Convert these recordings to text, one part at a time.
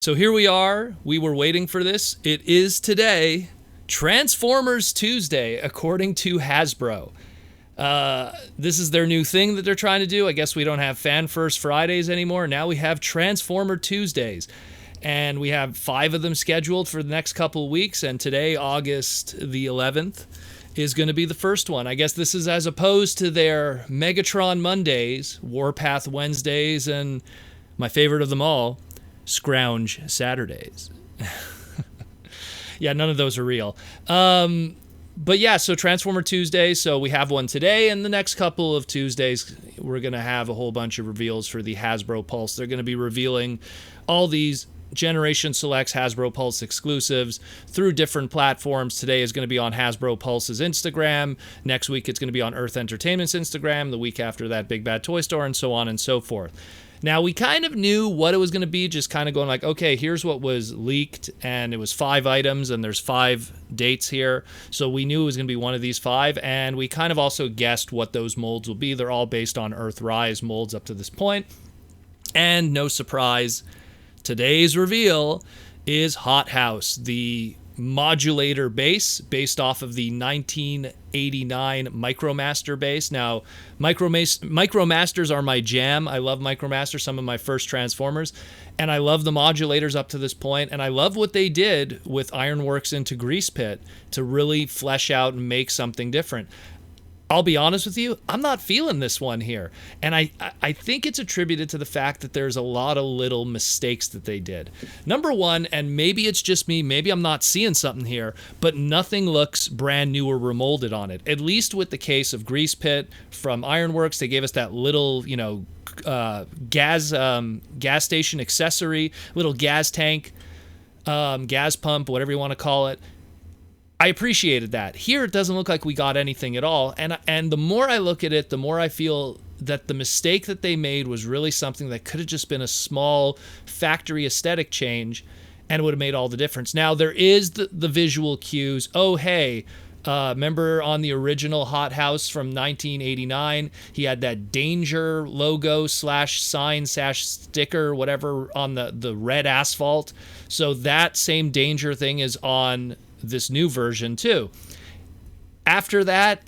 So here we are. We were waiting for this. It is today, Transformers Tuesday, according to Hasbro. This is their new thing that they're trying to do. I guess we don't have Fan First Fridays anymore. Now we have Transformer Tuesdays. And we have 5 of them scheduled for the next couple of weeks. And today, August the 11th, is going to be the first one. I guess this is as opposed to their Megatron Mondays, Warpath Wednesdays, and my favorite of them all, Scrounge Saturdays. Yeah, none of those are real. But yeah, so Transformer Tuesday, so we have one today, and the next couple of Tuesdays, we're going to have a whole bunch of reveals for the Hasbro Pulse. They're going to be revealing all these Generation Selects Hasbro Pulse exclusives through different platforms. Today is going to be on Hasbro Pulse's Instagram. Next week, it's going to be on Earth Entertainment's Instagram. The week after that, Big Bad Toy Store, and so on and so forth. Now, we kind of knew what it was going to be, just kind of going like, okay, here's what was leaked, and it was 5 items, and there's 5 dates here. So we knew it was going to be one of these 5, and we kind of also guessed what those molds will be. They're all based on Earthrise molds up to this point. And no surprise, today's reveal is Hot House, the Modulator base based off of the 1989 Micromaster base. Now, Micromasters are my jam. I love Micromaster, some of my first Transformers, and I love the Modulators up to this point, and I love what they did with Ironworks into Grease Pit to really flesh out and make something different. I'll be honest with you, I'm not feeling this one here. And I think it's attributed to the fact that there's a lot of little mistakes that they did. Number one, and maybe it's just me, maybe I'm not seeing something here, but nothing looks brand new or remolded on it. At least with the case of Grease Pit from Ironworks, they gave us that little, gas station accessory, little gas tank, gas pump, whatever you want to call it. I appreciated that. Here, it doesn't look like we got anything at all. And the more I look at it, the more I feel that the mistake that they made was really something that could have just been a small factory aesthetic change, and it would have made all the difference. Now, there is the visual cues. Oh, hey, remember on the original Hot House from 1989, he had that danger logo / sign / sticker, whatever, on the red asphalt. So that same danger thing is on this new version too. After that,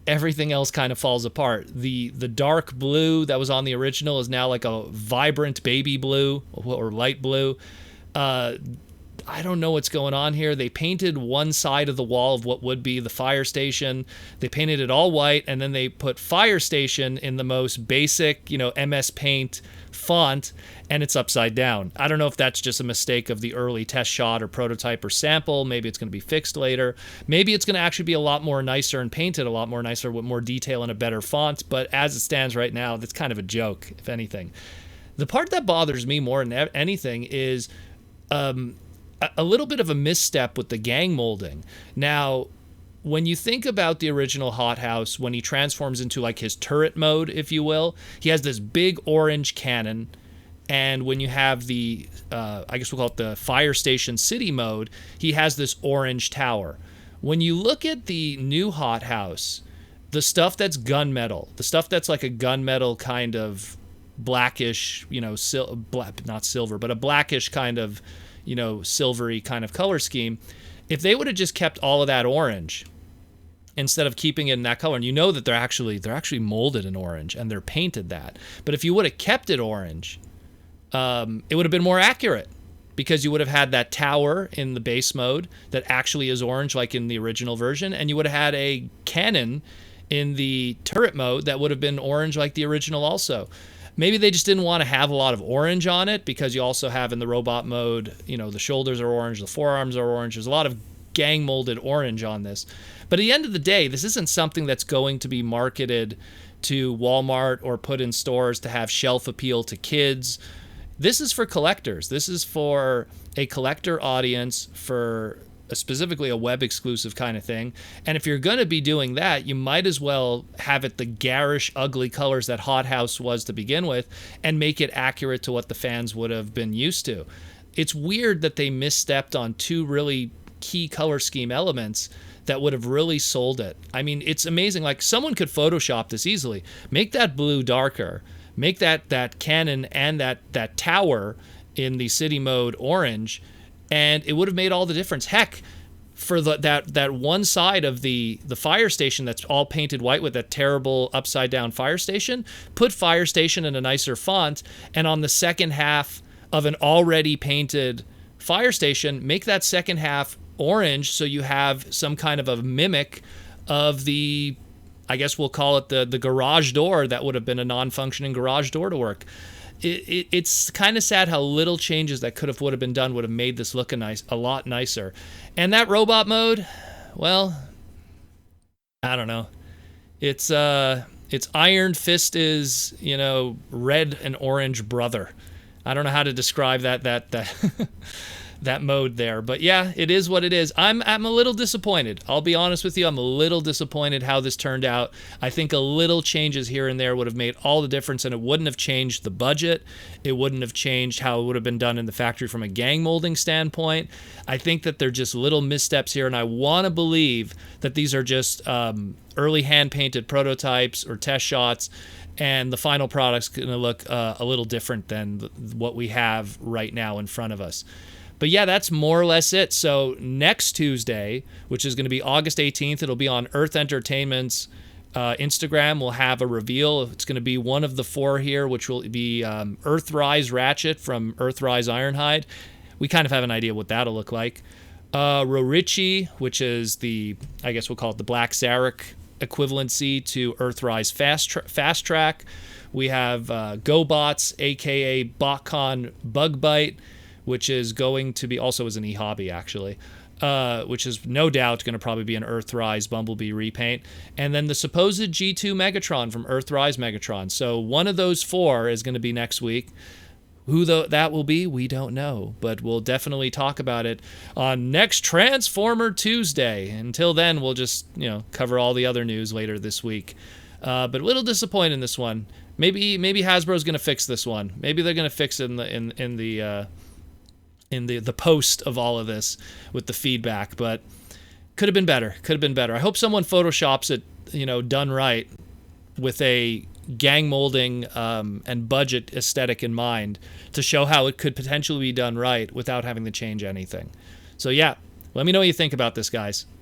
everything else kind of falls apart. The dark blue that was on the original is now like a vibrant baby blue or light blue. I don't know what's going on here. They painted one side of the wall of what would be the fire station. They painted it all white, and then they put fire station in the most basic, MS Paint font, and it's upside down. I don't know if that's just a mistake of the early test shot or prototype or sample. Maybe it's going to be fixed later. Maybe it's going to actually be a lot more nicer and painted a lot more nicer with more detail and a better font, but as it stands right now, that's kind of a joke, if anything. The part that bothers me more than anything is a little bit of a misstep with the gang molding. Now, when you think about the original Hot House, when he transforms into like his turret mode, if you will, he has this big orange cannon. And when you have the, I guess we'll call it the Fire Station City mode, he has this orange tower. When you look at the new Hot House, the stuff that's gunmetal, the stuff that's like a gunmetal kind of blackish, not silver, but a blackish kind of, silvery kind of color scheme, if they would have just kept all of that orange instead of keeping it in that color, and that they're actually molded in orange and they're painted that, but if you would have kept it orange, it would have been more accurate, because you would have had that tower in the base mode that actually is orange like in the original version, and you would have had a cannon in the turret mode that would have been orange like the original also. Maybe they just didn't want to have a lot of orange on it, because you also have in the robot mode, the shoulders are orange, the forearms are orange. There's a lot of gang molded orange on this. But at the end of the day, this isn't something that's going to be marketed to Walmart or put in stores to have shelf appeal to kids. This is for collectors. This is for a collector audience, for specifically a web exclusive kind of thing. And if you're going to be doing that, you might as well have it the garish, ugly colors that Hot House was to begin with, and make it accurate to what the fans would have been used to. It's weird that they misstepped on 2 really key color scheme elements that would have really sold it. I mean, it's amazing. Like, someone could Photoshop this easily. Make that blue darker. Make that cannon and that tower in the city mode orange, and it would have made all the difference. Heck, for that one side of the fire station that's all painted white with that terrible upside down fire station, put fire station in a nicer font, and on the second half of an already painted fire station, make that second half orange so you have some kind of a mimic of the, I guess we'll call it the garage door that would have been a non-functioning garage door to work. It's kind of sad how little changes that would have been done would have made this look a lot nicer. And that robot mode, well, I don't know. It's Iron Fist is, red and orange brother. I don't know how to describe that that mode there, but yeah, it is what it is. I'm a little disappointed. I'll be honest with you. I'm a little disappointed how this turned out. I think a little changes here and there would have made all the difference, and it wouldn't have changed the budget. It wouldn't have changed how it would have been done in the factory from a gang molding standpoint. I think that they're just little missteps here, and I want to believe that these are just early hand-painted prototypes or test shots, and the final product's going to look a little different than what we have right now in front of us. But yeah, that's more or less it. So next Tuesday, which is going to be August 18th, it'll be on Earth Entertainment's Instagram. We'll have a reveal. It's going to be one of the 4 here, which will be Earthrise Ratchet from Earthrise Ironhide. We kind of have an idea what that'll look like. Rorichi, which is I guess we'll call it the Black Zarek equivalency to Earthrise Fast Track. We have GoBots, aka BotCon Bug Bite, which is going to be also as an e-hobby, actually, which is no doubt going to probably be an Earthrise Bumblebee repaint. And then the supposed G2 Megatron from Earthrise Megatron. So one of those 4 is going to be next week. Who that will be, we don't know, but we'll definitely talk about it on next Transformer Tuesday. Until then, we'll just cover all the other news later this week. But a little disappointed in this one. Maybe Hasbro's going to fix this one. Maybe they're going to fix it in the post of all of this with the feedback, but could have been better. I hope someone photoshops it, done right with a gang molding and budget aesthetic in mind to show how it could potentially be done right without having to change anything. So yeah, let me know what you think about this, guys.